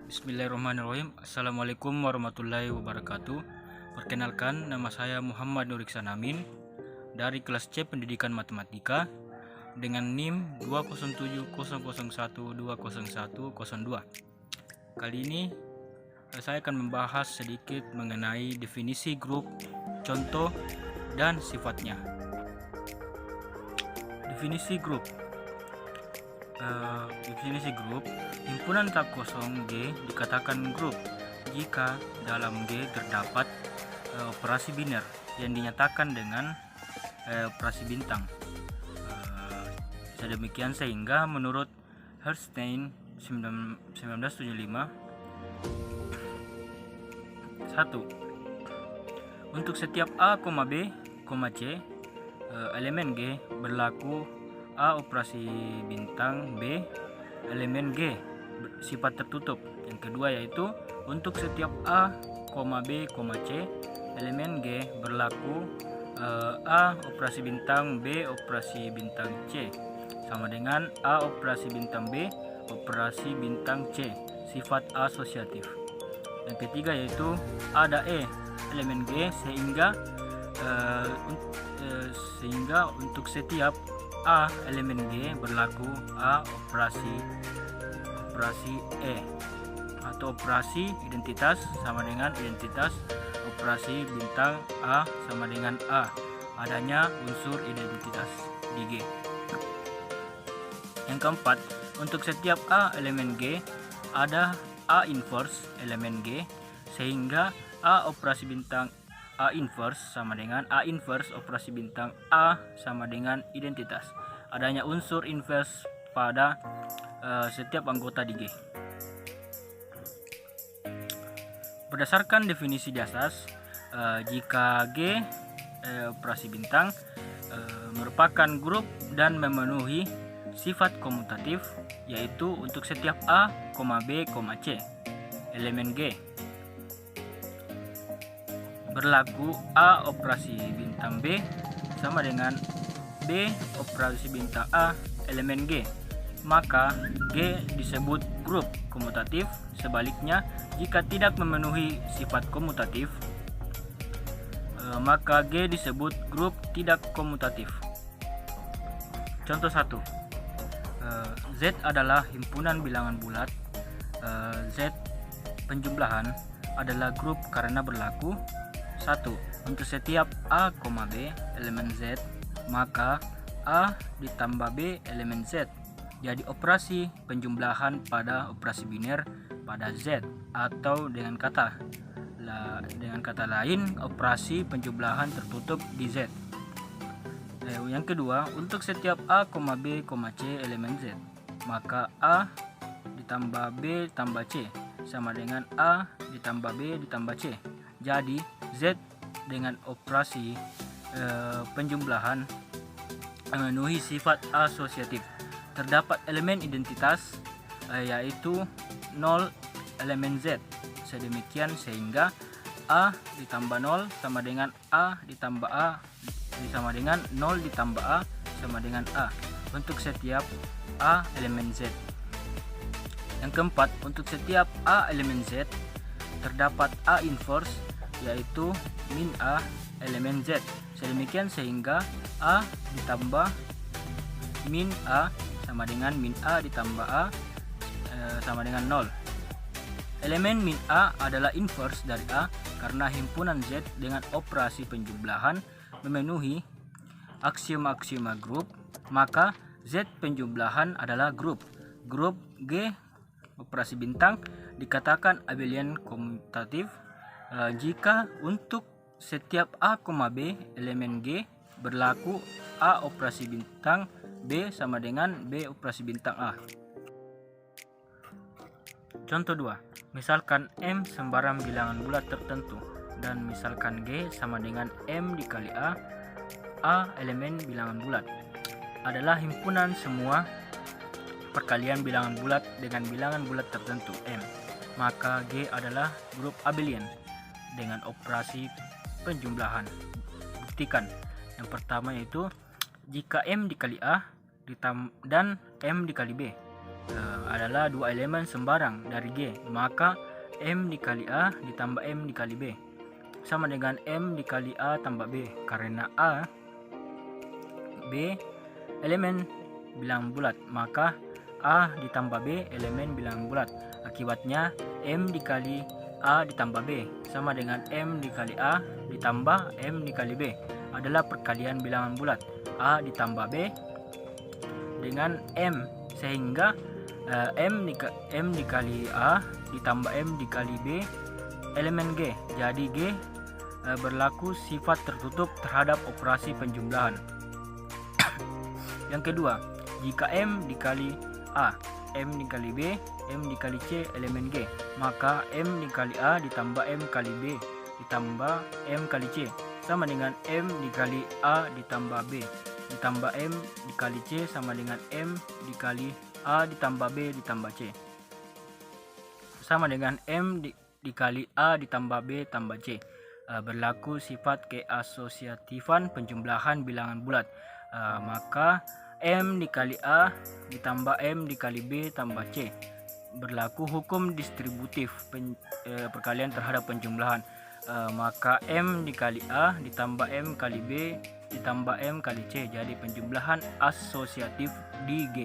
Bismillahirrahmanirrahim. Assalamualaikum warahmatullahi wabarakatuh. Perkenalkan, nama saya Muhammad Nur Iksan Amin dari kelas C Pendidikan Matematika dengan NIM 20700120102. Kali ini saya akan membahas sedikit mengenai definisi grup, contoh, dan sifatnya. Definisi grup. Definisi grup, himpunan tak kosong G dikatakan grup jika dalam G terdapat operasi biner yang dinyatakan dengan operasi bintang. Sedemikian sehingga menurut Hertzstein 1975, 1. Untuk setiap A, B, C, elemen G berlaku A operasi bintang, B elemen G sifat tertutup. Yang kedua yaitu untuk setiap A, B, C, elemen G berlaku A operasi bintang, B operasi bintang C sama dengan A operasi bintang B operasi bintang C, sifat asosiatif. Yang ketiga yaitu ada E elemen G sehingga untuk setiap A elemen G berlaku A operasi E atau operasi identitas sama dengan identitas operasi bintang A sama dengan A, adanya unsur identitas di G. Yang keempat, untuk setiap A elemen G ada A inverse elemen G sehingga A operasi bintang A inverse sama dengan A inverse operasi bintang A sama dengan identitas, adanya unsur inverse pada setiap anggota di G. Berdasarkan definisi dasar, jika G operasi bintang merupakan grup dan memenuhi sifat komutatif, yaitu untuk setiap A, B, C elemen G berlaku A operasi bintang B sama dengan B operasi bintang A elemen G, maka G disebut grup komutatif. Sebaliknya, jika tidak memenuhi sifat komutatif, maka G disebut grup tidak komutatif. Contoh 1. Z adalah himpunan bilangan bulat. Z penjumlahan adalah grup karena berlaku 1. Untuk setiap A, B elemen Z, maka A ditambah B elemen Z. Jadi operasi penjumlahan pada operasi biner pada Z, atau dengan kata lain operasi penjumlahan tertutup di Z. Yang kedua, untuk setiap A, B, C elemen Z, maka A ditambah B tambah C sama dengan A ditambah B ditambah C. Jadi Z dengan operasi penjumlahan memenuhi sifat asosiatif. Terdapat elemen identitas yaitu 0 elemen Z. Sedemikian sehingga A ditambah 0 sama dengan A ditambah A sama dengan 0 ditambah A sama dengan A untuk setiap A elemen Z. Yang keempat, untuk setiap A elemen Z terdapat A inverse yaitu min A elemen Z. Sedemikian sehingga A ditambah min A sama dengan min A ditambah A sama dengan 0. Elemen min A adalah inverse dari A karena himpunan Z dengan operasi penjumlahan memenuhi aksioma-aksioma grup, maka Z penjumlahan adalah grup. Grup G operasi bintang dikatakan abelian komutatif jika untuk setiap A, B elemen G berlaku A operasi bintang B sama dengan B operasi bintang A. Contoh 2. Misalkan M sembarang bilangan bulat tertentu dan misalkan G sama dengan M dikali A elemen bilangan bulat adalah himpunan semua perkalian bilangan bulat dengan bilangan bulat tertentu M, maka G adalah grup abelian dengan operasi penjumlahan. Buktikan. Yang pertama yaitu jika M dikali A dan M dikali B, adalah dua elemen sembarang dari G, maka M dikali A ditambah M dikali B sama dengan M dikali A tambah B, karena A, B elemen bilangan bulat, maka A ditambah B elemen bilangan bulat. Akibatnya M dikali A ditambah B sama dengan M dikali A ditambah M dikali B adalah perkalian bilangan bulat A ditambah B dengan M, sehingga M dikali A ditambah M dikali B elemen G. Jadi G berlaku sifat tertutup terhadap operasi penjumlahan. Yang kedua, jika M dikali A, M dikali B, M dikali C elemen G, maka M dikali A ditambah M kali B ditambah M kali C sama dengan M dikali A ditambah B ditambah M dikali C sama dengan M dikali A ditambah B ditambah C sama dengan M dikali A ditambah B tambah C. Berlaku sifat keasosiatifan penjumlahan bilangan bulat, maka M dikali A ditambah M dikali B tambah C. Berlaku hukum distributif perkalian terhadap penjumlahan, maka M dikali A ditambah M kali B ditambah M kali C jadi penjumlahan asosiatif di G.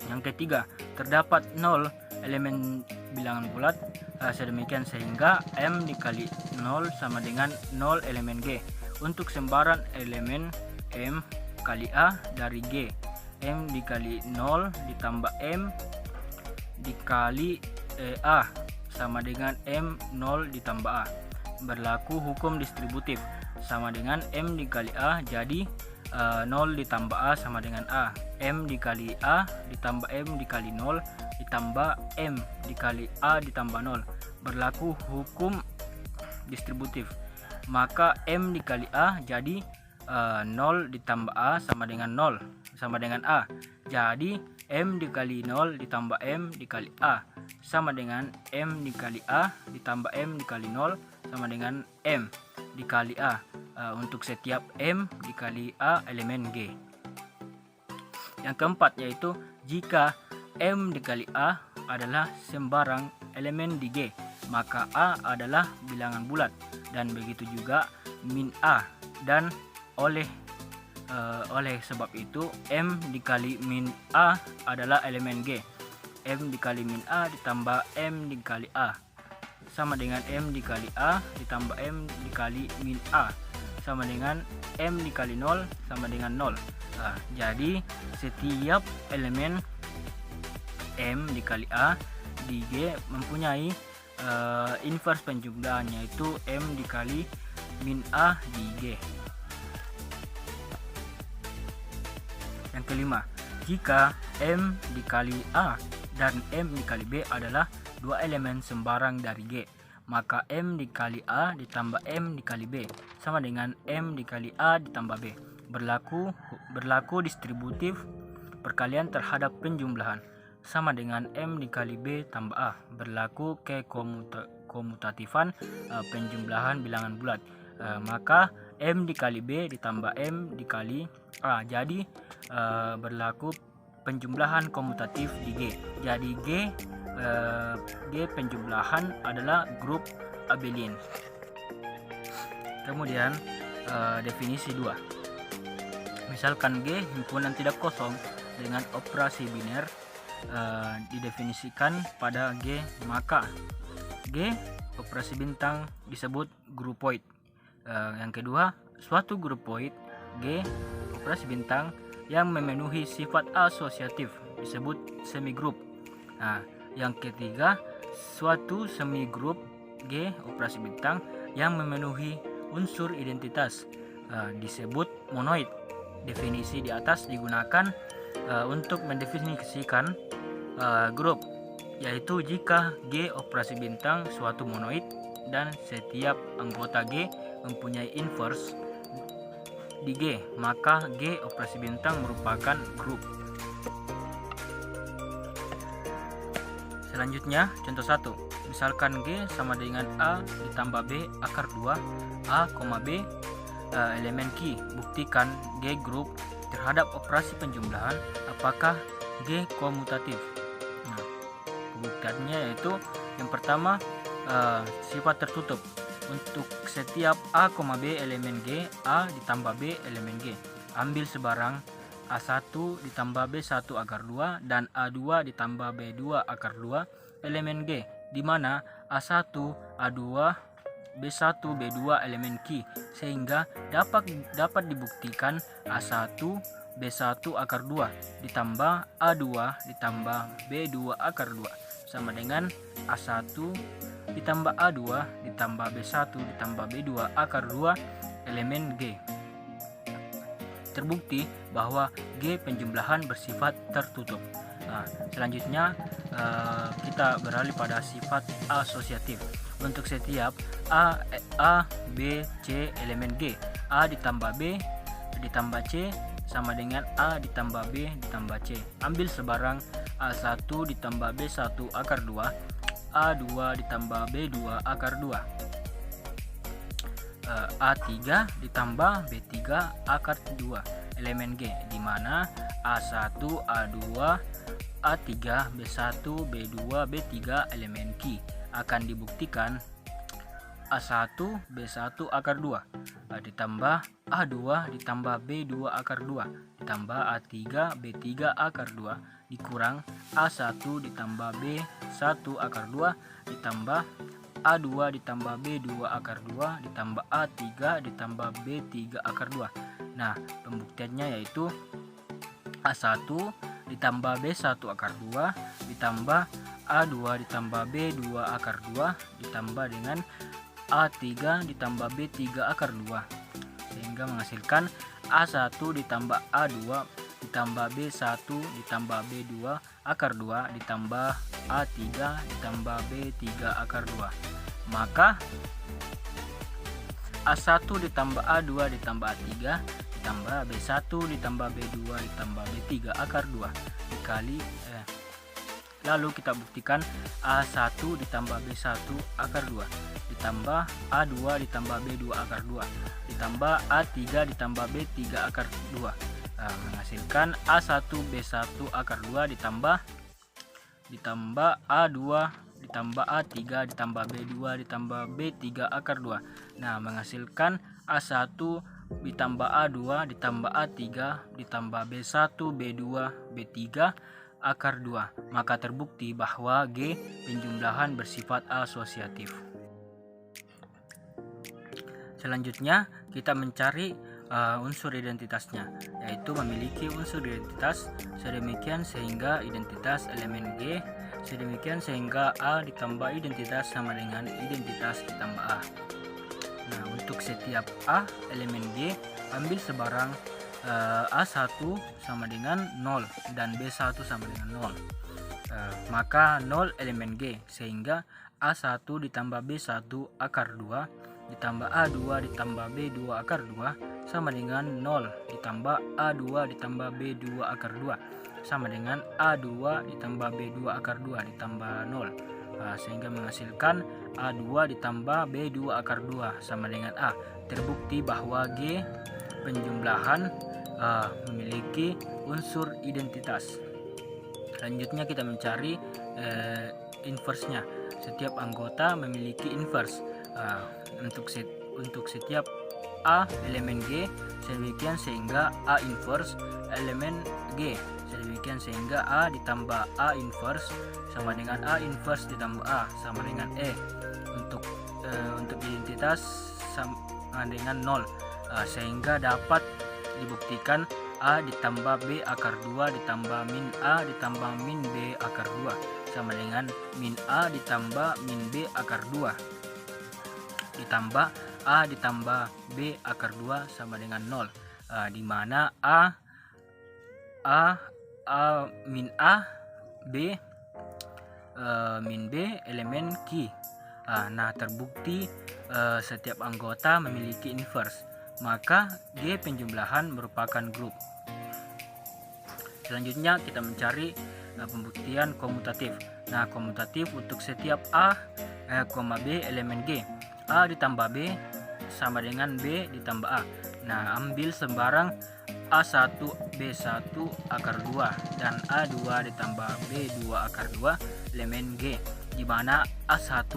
Yang ketiga, terdapat 0 elemen bilangan bulat sedemikian sehingga M dikali 0 sama dengan 0 elemen G. Untuk sembarang elemen M kali A dari G, M dikali 0 ditambah M dikali A sama dengan M 0 ditambah A. Berlaku hukum distributif sama dengan M dikali A, jadi 0 ditambah A sama dengan A. M dikali A ditambah M dikali 0 ditambah M dikali A ditambah 0. Berlaku hukum distributif, maka M dikali A jadi 0 ditambah A sama dengan 0 sama dengan A. Jadi M dikali 0 ditambah M dikali A sama dengan M dikali A ditambah M dikali 0 sama dengan M dikali A untuk setiap M dikali A elemen G. Yang keempat yaitu jika M dikali A adalah sembarang elemen di G, maka A adalah bilangan bulat, dan begitu juga min A, dan oleh sebab itu M dikali min A adalah elemen G. M dikali min A ditambah M dikali A sama dengan M dikali A ditambah M dikali min A sama dengan M dikali 0 sama dengan 0. Jadi setiap elemen M dikali A di G mempunyai inverse penjumlahan, yaitu M dikali min A di G. Yang kelima, jika M dikali A dan M dikali B adalah dua elemen sembarang dari G, maka M dikali A ditambah M dikali B sama dengan M dikali A ditambah B. Berlaku distributif perkalian terhadap penjumlahan sama dengan M dikali B tambah A. Berlaku kekomutatifan penjumlahan bilangan bulat, maka M dikali B ditambah M dikali A. Jadi berlaku penjumlahan komutatif di G. Jadi G penjumlahan adalah grup abelian. Kemudian definisi 2. Misalkan G himpunan tidak kosong dengan operasi biner didefinisikan pada G, maka G operasi bintang disebut grupoid. Yang kedua, suatu grupoid G operasi bintang yang memenuhi sifat asosiatif disebut semigrup. Yang ketiga, suatu semigrup G operasi bintang yang memenuhi unsur identitas disebut monoid. Definisi di atas digunakan untuk mendefinisikan grup, yaitu jika G operasi bintang suatu monoid dan setiap anggota G mempunyai inverse di G, maka G operasi bintang merupakan grup. Selanjutnya, contoh 1. Misalkan G sama dengan A ditambah B akar 2 A, B elemen Q. Buktikan G grup terhadap operasi penjumlahan. Apakah G komutatif. Nah, pembuktiannya yaitu yang pertama, sifat tertutup. Untuk setiap A, B elemen G, A ditambah B elemen G. Ambil sebarang A1 ditambah B1 akar 2 dan A2 ditambah B2 akar 2 elemen G, di mana A1, A2, B1, B2 elemen Q, sehingga dapat dibuktikan A1, B1 akar 2 ditambah A2 ditambah B2 akar 2 sama dengan A1 ditambah A2 ditambah B1 ditambah B2 akar 2 elemen G. Terbukti bahwa G penjumlahan bersifat tertutup. Nah, selanjutnya kita beralih pada sifat asosiatif. Untuk setiap A, B, C elemen G, A ditambah B ditambah C sama dengan A ditambah B ditambah C. Ambil sebarang A1 ditambah B1 akar 2, A2 ditambah B2 akar 2, A3 ditambah B3 akar 2 elemen G, di mana A1, A2, A3, B1, B2, B3 elemen Q. Akan dibuktikan A1, B1 akar 2 ditambah A2 ditambah B2 akar 2 ditambah A3, B3 akar 2 dikurang A1 ditambah B1 akar 2 ditambah A2 ditambah B2 akar 2 ditambah A3 ditambah B3 akar 2. Nah, pembuktiannya yaitu A1 ditambah B1 akar 2 ditambah A2 ditambah B2 akar 2 ditambah dengan A3 ditambah B3 akar 2, sehingga menghasilkan A1 ditambah A2 ditambah B1 ditambah B2 akar 2 ditambah A3 ditambah B3 akar 2. Maka A1 ditambah A2 ditambah A3 ditambah B1 ditambah B2 ditambah B3 akar 2 dikali lalu kita buktikan A1 ditambah B1 akar 2 ditambah A2 ditambah B2 akar 2 ditambah A3 ditambah B3 akar 2 menghasilkan A1 B1 akar 2 ditambah A2 ditambah A3 ditambah B2 ditambah B3 akar 2. Nah, menghasilkan A1 ditambah A2 ditambah A3 ditambah B1 B2 B3 akar 2. Maka terbukti bahwa G penjumlahan bersifat asosiatif. Selanjutnya kita mencari unsur identitasnya, yaitu memiliki unsur identitas sedemikian sehingga identitas elemen G sedemikian sehingga A ditambah identitas sama dengan identitas ditambah A. Nah, untuk setiap A elemen G, ambil sebarang A1 sama dengan 0 dan B1 sama dengan 0. Maka 0 elemen G, sehingga A1 ditambah B1 akar 2 ditambah A2 ditambah B2 akar 2 sama dengan 0 ditambah A2 ditambah B2 akar 2 sama dengan A2 ditambah B2 akar 2 ditambah 0. Sehingga menghasilkan A2 ditambah B2 akar 2 sama dengan A. Terbukti bahwa G penjumlahan memiliki unsur identitas. Selanjutnya kita mencari inverse-nya. Setiap anggota memiliki inverse. Untuk setiap A elemen G sedemikian sehingga A inverse elemen G sedemikian sehingga A ditambah A inverse sama dengan A inverse ditambah A sama dengan E. Untuk identitas sama dengan 0, sehingga dapat dibuktikan A ditambah B akar 2 ditambah min A ditambah min B akar 2 sama dengan min A ditambah min B akar 2 ditambah A ditambah B akar 2 sama dengan 0, di mana min A B min B elemen Q. Nah, terbukti setiap anggota memiliki inverse, maka G penjumlahan merupakan grup. Selanjutnya kita mencari pembuktian komutatif. Nah, komutatif untuk setiap A, B elemen G, A ditambah B sama dengan B ditambah A. Nah, ambil sembarang A1 B1 akar 2 dan A2 ditambah B2 akar 2 elemen G, di mana A1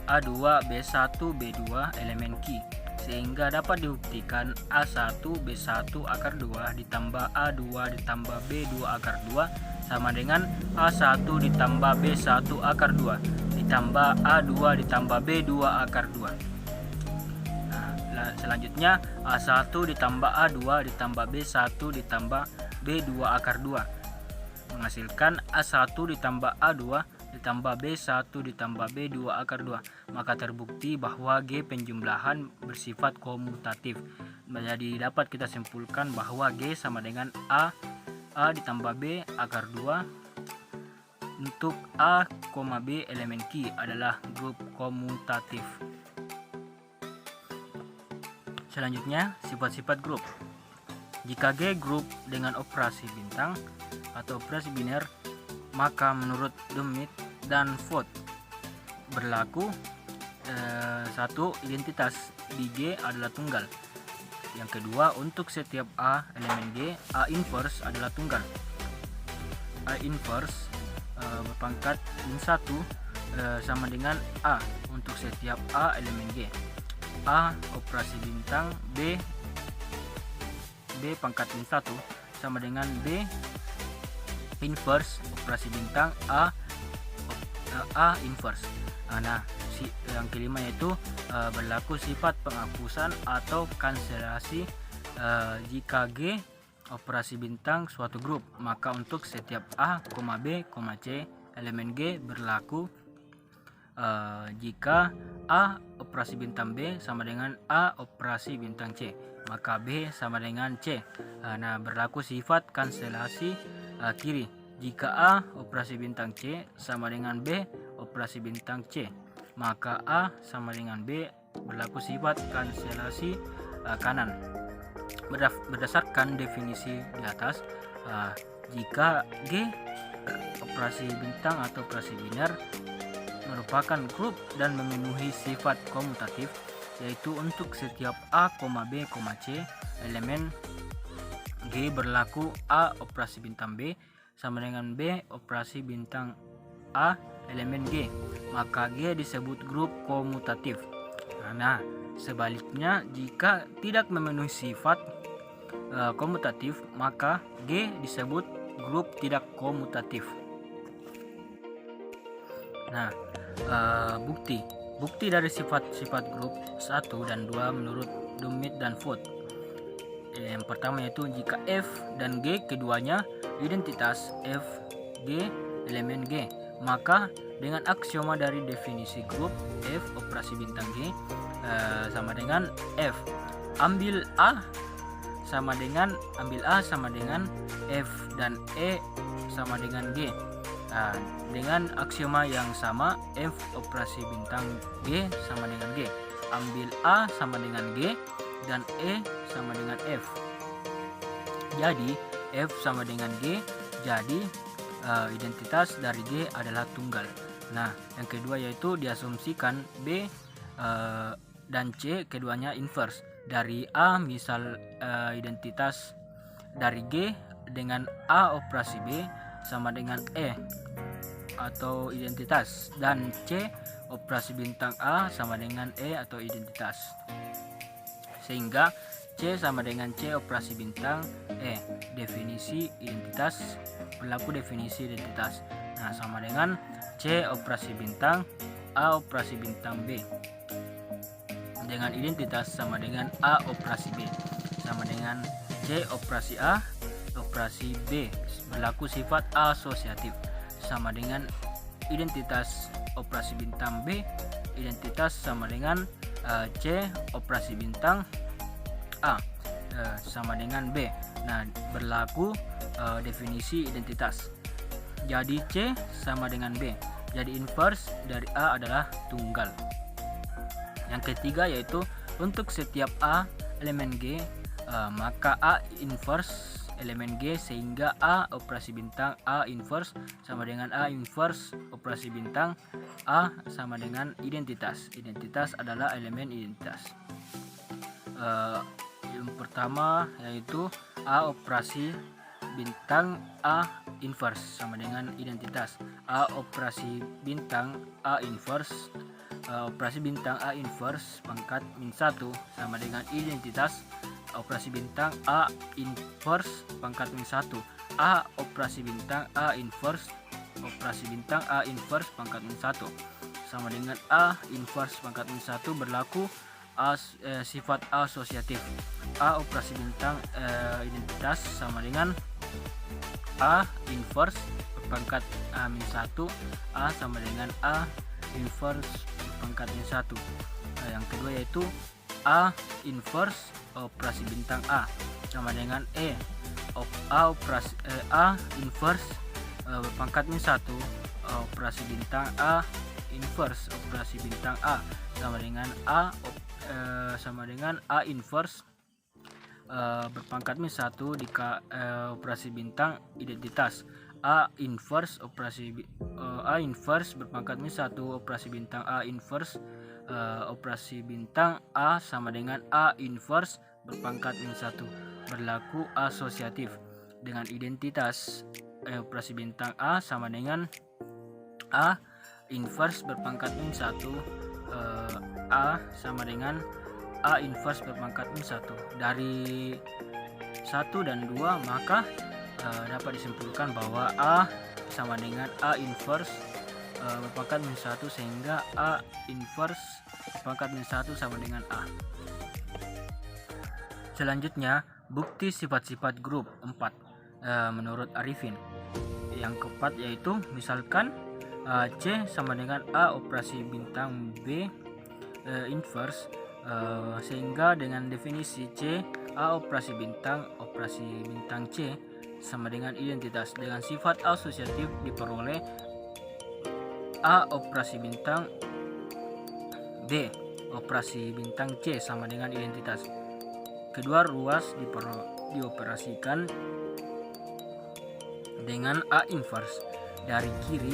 A2 B1 B2 elemen Q, sehingga dapat dibuktikan A1 B1 akar 2 ditambah A2 ditambah B2 akar 2 sama dengan A1 ditambah B1 akar 2 ditambah A2 ditambah B2 akar 2. Selanjutnya A1 ditambah A2 ditambah B1 ditambah B2 akar 2 menghasilkan A1 ditambah A2 ditambah B1 ditambah B2 akar 2. Maka terbukti bahwa G penjumlahan bersifat komutatif. Jadi dapat kita simpulkan bahwa G sama dengan A ditambah B akar 2 untuk A, B elemen Q adalah grup komutatif. Selanjutnya, sifat-sifat grup. Jika G grup dengan operasi bintang atau operasi biner, maka menurut Dummit dan Vogt berlaku satu, identitas di G adalah tunggal. Yang kedua, untuk setiap A elemen G, A inverse adalah tunggal. A inverse berpangkat min 1 sama dengan A untuk setiap A elemen G. A operasi bintang B pangkat min 1 sama dengan B inverse operasi bintang A inverse. Nah, yang kelima yaitu berlaku sifat penghapusan atau kanselasi jika G operasi bintang suatu grup, maka untuk setiap A, B, C elemen G berlaku jika A operasi bintang B sama dengan A operasi bintang C, maka B sama dengan C. Nah, berlaku sifat kanselasi kiri jika A operasi bintang C sama dengan B operasi bintang C, maka A sama dengan B berlaku sifat kanselasi kanan. Berdasarkan definisi di atas, jika G operasi bintang atau operasi biner merupakan grup dan memenuhi sifat komutatif, yaitu untuk setiap A, B, C elemen G berlaku A operasi bintang B sama dengan B operasi bintang A elemen G, maka G disebut grup komutatif. Nah, sebaliknya jika tidak memenuhi sifat komutatif, maka G disebut grup tidak komutatif. Nah, bukti dari sifat-sifat grup 1 dan 2 menurut Dummit dan Vogt. Yang pertama yaitu jika F dan G keduanya identitas F, G elemen G, maka dengan aksioma dari definisi grup F operasi bintang G sama dengan F, ambil A sama dengan F dan E sama dengan G. Dengan aksioma yang sama, F operasi bintang G sama dengan G, ambil A sama dengan G dan E sama dengan F. Jadi F sama dengan G, jadi identitas dari G adalah tunggal. Nah, yang kedua yaitu diasumsikan B dan C keduanya inverse. Dari A misal identitas dari G dengan A operasi B sama dengan E atau identitas, dan C operasi bintang A sama dengan E atau identitas, sehingga C sama dengan C operasi bintang E. Definisi identitas berlaku definisi identitas. Nah, sama dengan C operasi bintang A operasi bintang B dengan identitas sama dengan A operasi B sama dengan C operasi A operasi B, berlaku sifat asosiatif sama dengan identitas operasi bintang B, identitas sama dengan C operasi bintang A sama dengan B. Nah, berlaku definisi identitas. Jadi C sama dengan B. Jadi inverse dari A adalah tunggal. Yang ketiga yaitu untuk setiap A elemen G, maka A inverse elemen G, sehingga A operasi bintang A inverse sama dengan A inverse operasi bintang A sama dengan identitas. Identitas adalah elemen identitas. Yang pertama yaitu A operasi bintang A inverse sama dengan identitas. A operasi bintang A inverse operasi bintang A inverse pangkat min 1 sama dengan identitas operasi bintang A inverse pangkat min 1. A operasi bintang A inverse operasi bintang A inverse pangkat min 1 sama dengan A inverse pangkat min 1 berlaku sifat asosiatif. A operasi bintang identitas sama dengan A inverse pangkat min 1. A sama dengan A inverse pangkat min 1. Yang kedua yaitu A inverse operasi bintang A sama dengan A inverse pangkat min 1 operasi bintang A inverse operasi bintang A sama dengan A inverse berpangkat min 1 operasi bintang identitas. A inverse berpangkat min 1 operasi bintang A inverse operasi bintang A sama dengan A inverse berpangkat min 1 berlaku asosiatif dengan identitas operasi bintang A sama dengan A inverse berpangkat min 1 A sama dengan A inverse berpangkat min 1. Dari 1 dan 2 maka dapat disimpulkan bahwa A sama dengan A inverse berpangkat min 1 sehingga A inverse berpangkat min 1 sama dengan A. Selanjutnya bukti sifat-sifat grup 4 menurut Arifin. Yang keempat yaitu misalkan C sama dengan A operasi bintang B inverse sehingga dengan definisi C A operasi bintang C sama dengan identitas. Dengan sifat asosiatif diperoleh A operasi bintang B operasi bintang C sama dengan identitas. Kedua ruas dioperasikan dengan A inverse dari kiri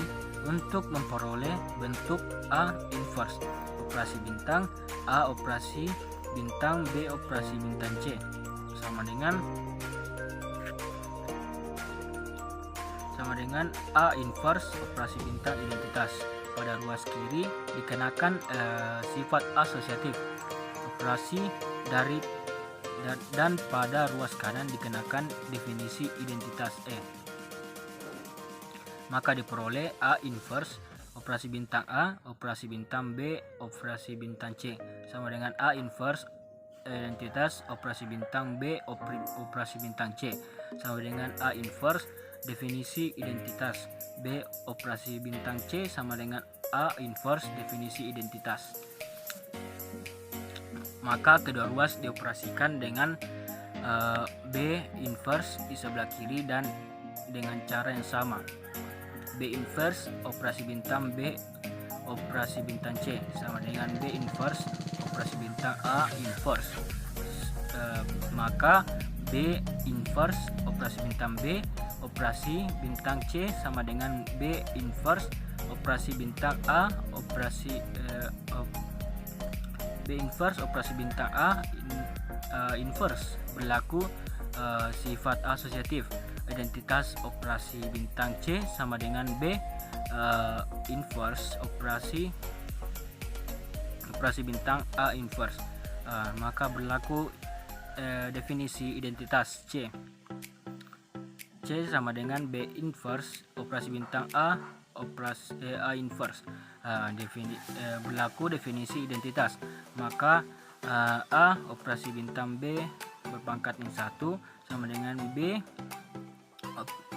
untuk memperoleh bentuk A inverse operasi bintang A operasi bintang B operasi bintang C sama dengan A inverse operasi bintang identitas. Pada ruas kiri dikenakan sifat asosiatif operasi dari dan pada ruas kanan dikenakan definisi identitas E. Maka diperoleh A inverse operasi bintang A operasi bintang B operasi bintang C sama dengan A inverse identitas operasi bintang B operasi bintang C sama dengan A inverse definisi identitas B operasi bintang C sama dengan A inverse definisi identitas. Maka kedua ruas dioperasikan dengan B inverse di sebelah kiri dan dengan cara yang sama. B inverse operasi bintang B operasi bintang C sama dengan B inverse operasi bintang A inverse. Maka B inverse operasi bintang B operasi bintang C sama dengan B inverse operasi bintang A operasi B inverse operasi bintang A inverse berlaku sifat asosiatif. Identitas operasi bintang C sama dengan B inverse operasi bintang A inverse. Maka berlaku definisi identitas C sama dengan B inverse operasi bintang A operasi A inverse. Berlaku definisi identitas. Maka A operasi bintang B berpangkat min 1 sama dengan B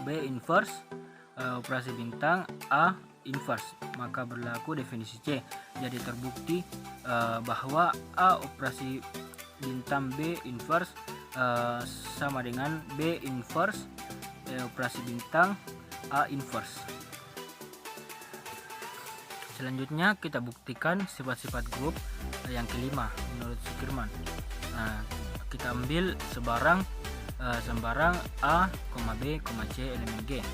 inverse operasi bintang A inverse. Maka berlaku definisi C. Jadi terbukti bahwa A operasi bintang B inverse sama dengan B inverse operasi bintang A inverse. Selanjutnya kita buktikan sifat-sifat grup yang kelima menurut Zuckerman. Kita ambil sembarang A, B, C elemen G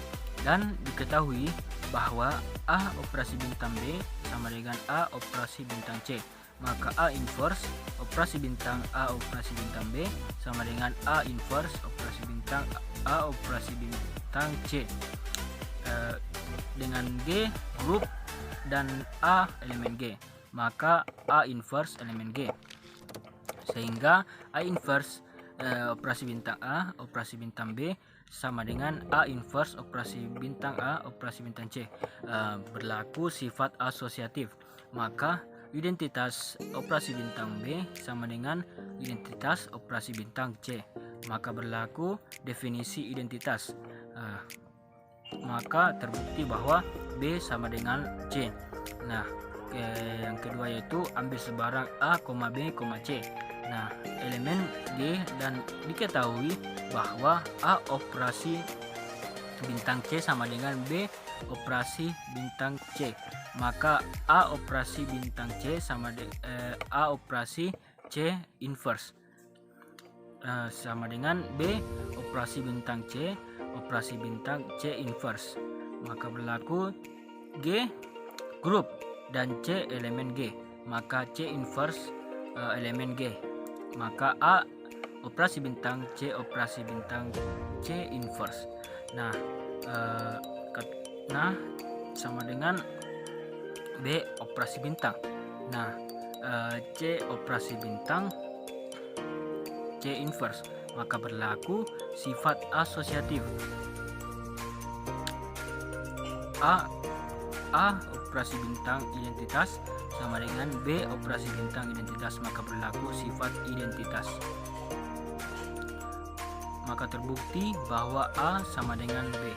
dan diketahui bahwa A operasi bintang B sama dengan A operasi bintang C. maka A inverse operasi bintang A operasi bintang B sama dengan A inverse operasi bintang A operasi bintang C. Dengan G grup dan A elemen G, maka A inverse elemen G. Sehingga A inverse operasi bintang A operasi bintang B sama dengan A inverse operasi bintang A operasi bintang C. Berlaku sifat asosiatif, maka identitas operasi bintang B sama dengan identitas operasi bintang C, maka berlaku definisi identitas. Maka terbukti bahwa B sama dengan C. Nah, yang kedua yaitu ambil sebarang A, B, C. Nah, elemen G dan diketahui bahwa A operasi bintang C sama dengan B operasi bintang C, maka A operasi bintang C sama dengan A operasi C inverse sama dengan B operasi bintang C operasi bintang C inverse, maka berlaku G grup dan C elemen G, maka C inverse elemen G, maka A operasi bintang C operasi bintang C inverse. Nah, sama dengan B operasi bintang. Nah, C operasi bintang C inverse, maka berlaku sifat asosiatif. A operasi bintang identitas sama dengan B operasi bintang identitas, maka berlaku sifat identitas. Maka terbukti bahwa A sama dengan B.